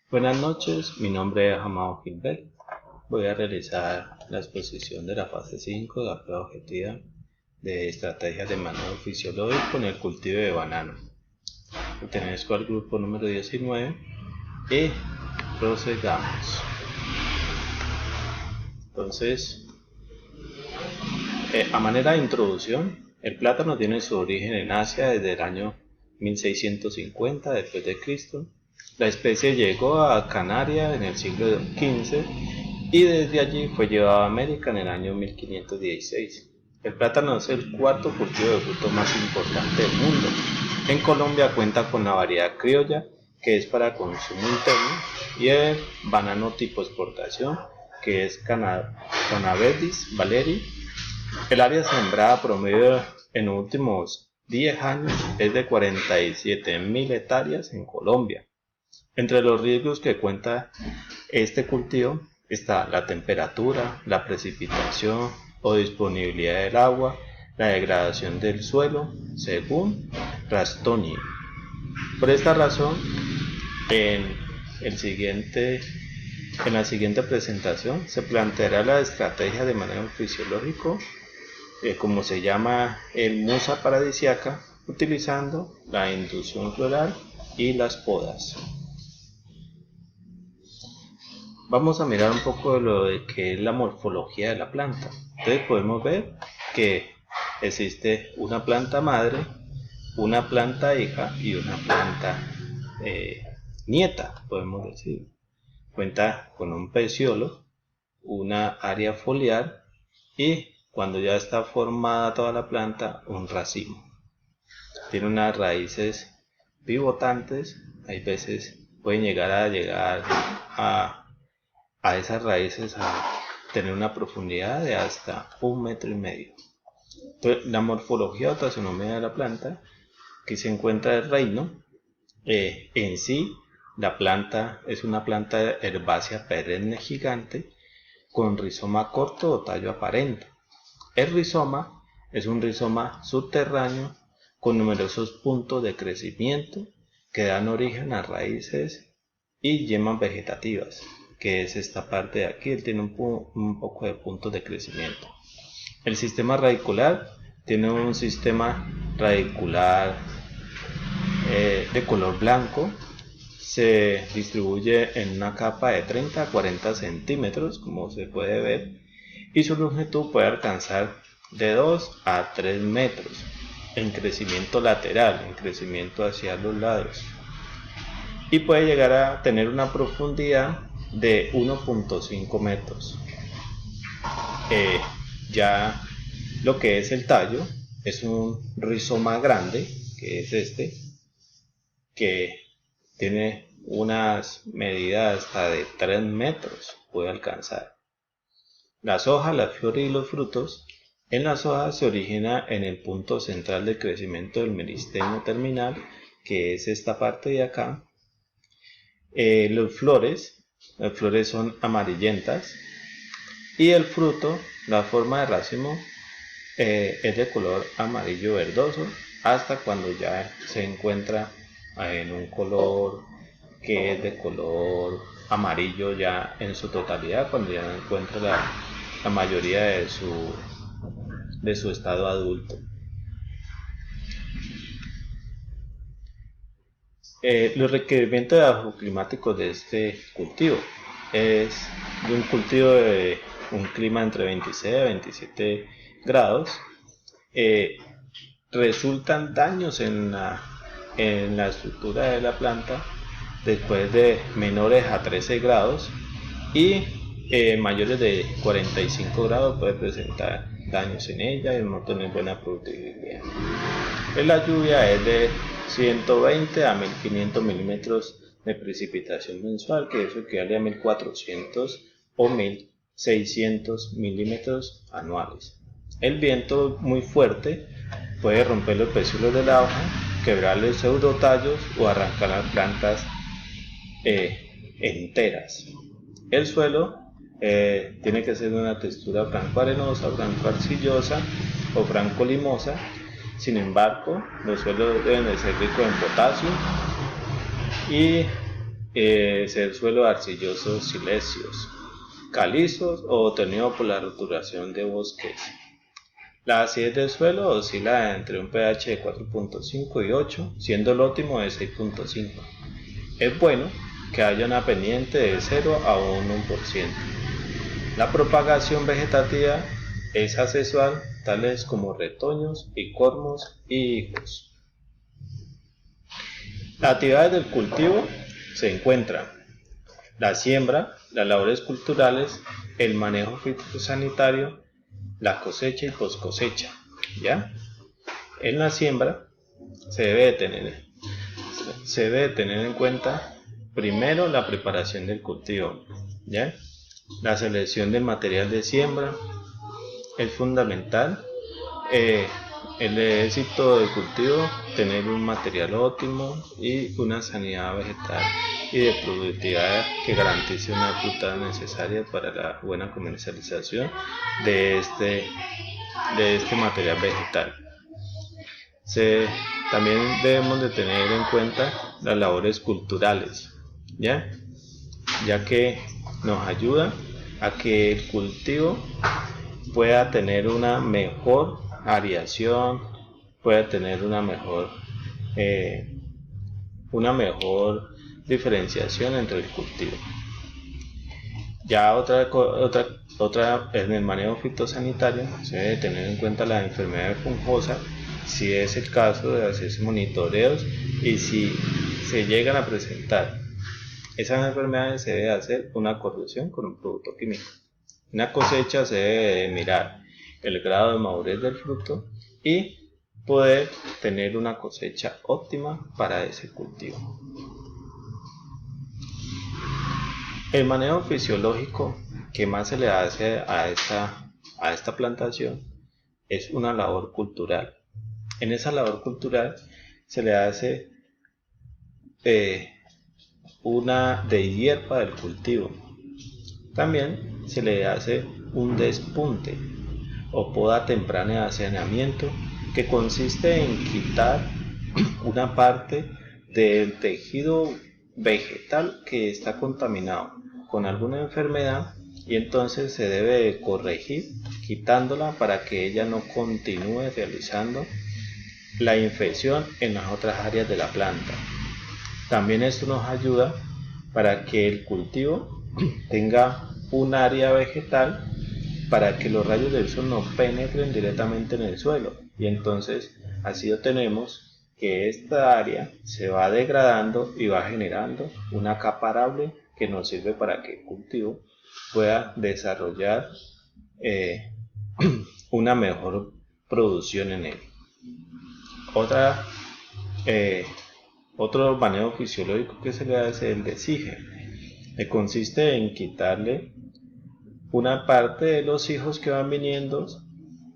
Buenas noches, mi nombre es Amado Gilbert. Voy a realizar la exposición de la fase 5 de la prueba objetiva de estrategias de manejo fisiológico en el cultivo de banano. Pertenezco al grupo número 19 y procedamos. Entonces, a manera de introducción, el plátano tiene su origen en Asia desde el año 1650 después de Cristo. La especie llegó a Canarias en el siglo XV y desde allí fue llevado a América en el año 1516. El plátano es el cuarto cultivo de fruto más importante del mundo. En Colombia cuenta con la variedad criolla, que es para consumo interno, y el banano tipo exportación, que es Cannabis Valerii. El área sembrada promedio en los últimos 10 años es de 47.000 hectáreas en Colombia. Entre los riesgos que cuenta este cultivo está la temperatura, la precipitación o disponibilidad del agua, la degradación del suelo, según Rastoni. Por esta razón, en la siguiente presentación se planteará la estrategia de manejo fisiológico, como se llama el musa paradisiaca, utilizando la inducción floral y las podas. Vamos a mirar un poco de lo de que es la morfología de la planta. Entonces podemos ver que existe una planta madre, una planta hija y una planta nieta, podemos decir. Cuenta con un peciolo, una área foliar y cuando ya está formada toda la planta, un racimo. Tiene unas raíces pivotantes, hay veces pueden llegar a esas raíces a tener una profundidad de hasta 1,5 metros. Entonces, la morfología o taxonomía de la planta, que se encuentra el reino, en sí, la planta es una planta herbácea perenne gigante con rizoma corto o tallo aparente. El rizoma es un rizoma subterráneo con numerosos puntos de crecimiento que dan origen a raíces y yemas vegetativas, que es esta parte de aquí. Él tiene un poco de puntos de crecimiento. El sistema radicular tiene un sistema radicular de color blanco. Se distribuye en una capa de 30 a 40 centímetros, como se puede ver, y su longitud puede alcanzar de 2 a 3 metros en crecimiento lateral, en crecimiento hacia los lados, y puede llegar a tener una profundidad de 1,5 metros. Ya lo que es el tallo es un rizoma grande, que es este, que tiene unas medidas hasta de 3 metros, puede alcanzar. Las hojas, las flores y los frutos. En las hojas se origina en el punto central de crecimiento del meristemo terminal, que es esta parte de acá. Las flores son amarillentas, y el fruto, la forma de racimo, es de color amarillo verdoso hasta cuando ya se encuentra en un color que es de color amarillo ya en su totalidad, cuando ya encuentra la mayoría de su estado adulto. Los requerimientos agroclimáticos de este cultivo es de un cultivo de un clima entre 26 a 27 grados. Resultan daños en la estructura de la planta después de menores a 13 grados, y mayores de 45 grados puede presentar daños en ella y no tener buena productividad. La lluvia es de 120 a 1500 milímetros de precipitación mensual, que eso equivale a 1400 o 1600 milímetros anuales. El viento muy fuerte puede romper los pecíolos de la hoja, quebrar los pseudotallos o arrancar las plantas enteras. El suelo tiene que ser de una textura franco-arenosa, franco-arcillosa o franco-limosa. Sin embargo, los suelos deben de ser ricos en potasio y ser suelo arcilloso silíceos, calizos o tenido por la roturación de bosques. La acidez del suelo oscila entre un pH de 4.5 y 8, siendo el óptimo de 6.5. Es bueno que haya una pendiente de 0 a 1%. La propagación vegetativa es asexual, tales como retoños y cormos y higos. Las actividades del cultivo se encuentran la siembra, las labores culturales, el manejo fitosanitario, la cosecha y poscosecha. ¿Ya? En la siembra se debe tener en cuenta primero la preparación del cultivo, ¿ya? La selección del material de siembra es fundamental. El éxito del cultivo, tener un material óptimo y una sanidad vegetal y de productividad que garantice una fruta necesaria para la buena comercialización de este material vegetal. También debemos de tener en cuenta las labores culturales, ya que nos ayuda a que el cultivo pueda tener una mejor ariación, pueda tener una mejor diferenciación entre el cultivo. Ya otra en el manejo fitosanitario se debe tener en cuenta las enfermedades fungosas, si es el caso de hacerse monitoreos, y si se llegan a presentar esas enfermedades se debe hacer una corrección con un producto químico. En la cosecha se debe mirar el grado de madurez del fruto y poder tener una cosecha óptima para ese cultivo. El manejo fisiológico que más se le hace a esta plantación es una labor cultural. En esa labor cultural se le hace una deshierba del cultivo. También se le hace un despunte o poda temprana de saneamiento, que consiste en quitar una parte del tejido vegetal que está contaminado con alguna enfermedad, y entonces se debe corregir quitándola para que ella no continúe realizando la infección en las otras áreas de la planta. También esto nos ayuda para que el cultivo tenga un área vegetal para que los rayos del sol no penetren directamente en el suelo, y entonces así obtenemos que esta área se va degradando y va generando una capa arable que nos sirve para que el cultivo pueda desarrollar una mejor producción en él. Otro manejo fisiológico que se le hace es el desige, que consiste en quitarle una parte de los hijos que van viniendo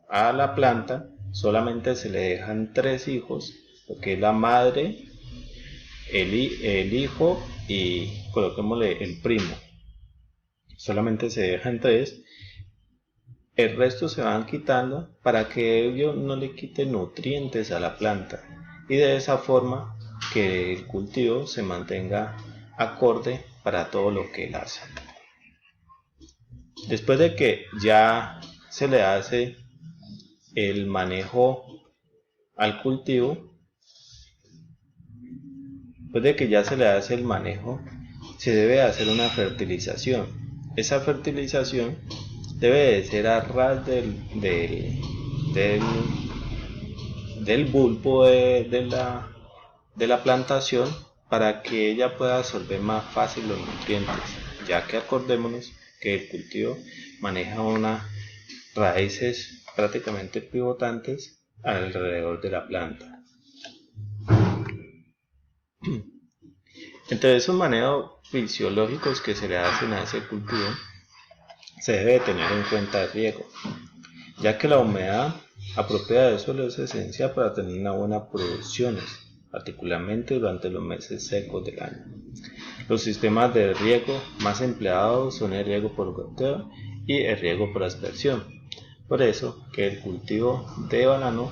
a la planta. Solamente se le dejan 3 hijos, lo que es la madre, el hijo y coloquémosle el primo. Solamente se dejan 3. El resto se van quitando para que ellos no le quiten nutrientes a la planta, y de esa forma que el cultivo se mantenga acorde para todo lo que él hace. Después de que ya se le hace el manejo al cultivo, se debe hacer una fertilización. Esa fertilización debe de ser a ras del bulbo de la plantación, para que ella pueda absorber más fácil los nutrientes, ya que acordémonos que el cultivo maneja unas raíces prácticamente pivotantes alrededor de la planta. Entre esos manejos fisiológicos que se le hacen a ese cultivo, se debe tener en cuenta el riego, ya que la humedad apropiada del suelo es esencial para tener una buena producción, particularmente durante los meses secos del año. Los sistemas de riego más empleados son el riego por goteo y el riego por aspersión. Por eso que el cultivo de banano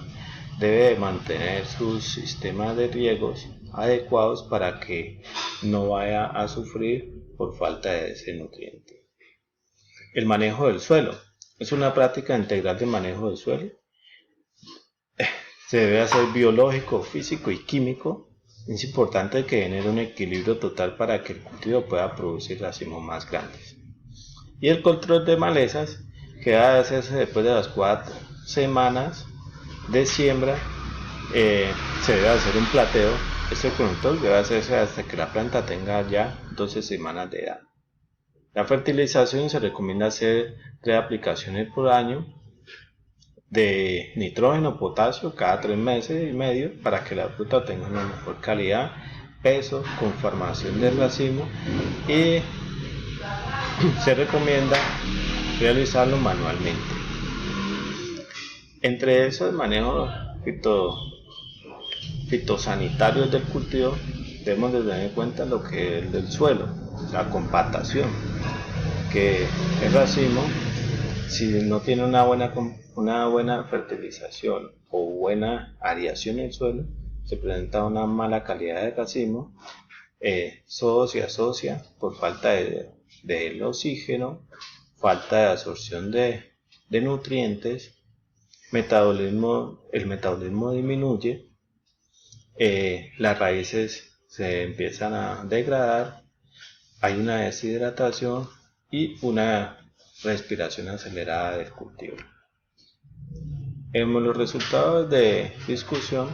debe mantener sus sistemas de riegos adecuados para que no vaya a sufrir por falta de ese nutriente. El manejo del suelo es una práctica integral de manejo del suelo. Se debe hacer biológico, físico y químico. Es importante que genere un equilibrio total para que el cultivo pueda producir racimos más grandes. Y el control de malezas que debe hacerse después de las 4 semanas de siembra. Se debe hacer un plateo. Este control debe hacerse hasta que la planta tenga ya 12 semanas de edad. La fertilización se recomienda hacer 3 aplicaciones por año de nitrógeno, potasio cada 3 meses y medio para que la fruta tenga una mejor calidad, peso, conformación del racimo, y se recomienda realizarlo manualmente. Entre esos manejos fitosanitarios del cultivo debemos de tener en cuenta lo que es el del suelo, la compactación, que el racimo, si no tiene una buena fertilización o buena aireación en el suelo, se presenta una mala calidad de racimo. Se asocia por falta del oxígeno, falta de absorción de nutrientes, el metabolismo disminuye, las raíces se empiezan a degradar, hay una deshidratación y una respiración acelerada del cultivo. En los resultados de discusión,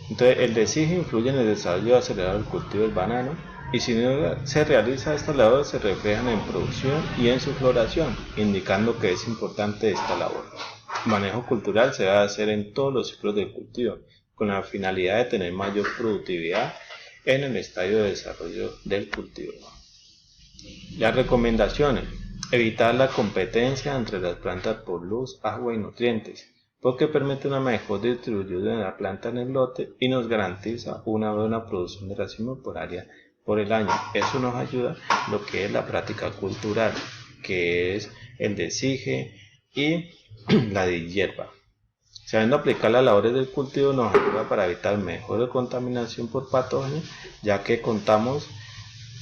entonces el deshigue influye en el desarrollo acelerado del cultivo del banano, y si no se realiza esta labor se reflejan en producción y en su floración, indicando que es importante esta labor. El manejo cultural se debe hacer en todos los ciclos del cultivo, con la finalidad de tener mayor productividad en el estadio de desarrollo del cultivo. Las recomendaciones: evitar la competencia entre las plantas por luz, agua y nutrientes, porque permite una mejor distribución de la planta en el lote y nos garantiza una buena producción de racimos por área por el año. Eso nos ayuda a lo que es la práctica cultural, que es el deshigue y la deshierva. Sabiendo aplicar las labores del cultivo nos ayuda para evitar mejor contaminación por patógenos, ya que cortamos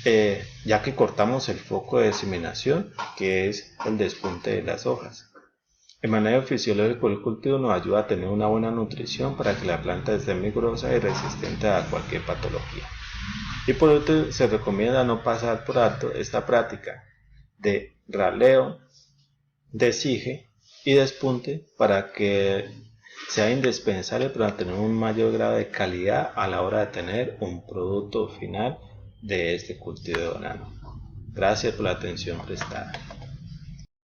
el foco de diseminación, que es el despunte de las hojas. El manejo fisiológico del cultivo nos ayuda a tener una buena nutrición para que la planta esté vigorosa y resistente a cualquier patología. Y por último, se recomienda no pasar por alto esta práctica de raleo, deshigue y despunte para que sea indispensable para tener un mayor grado de calidad a la hora de tener un producto final de este cultivo de banano. Gracias por la atención prestada.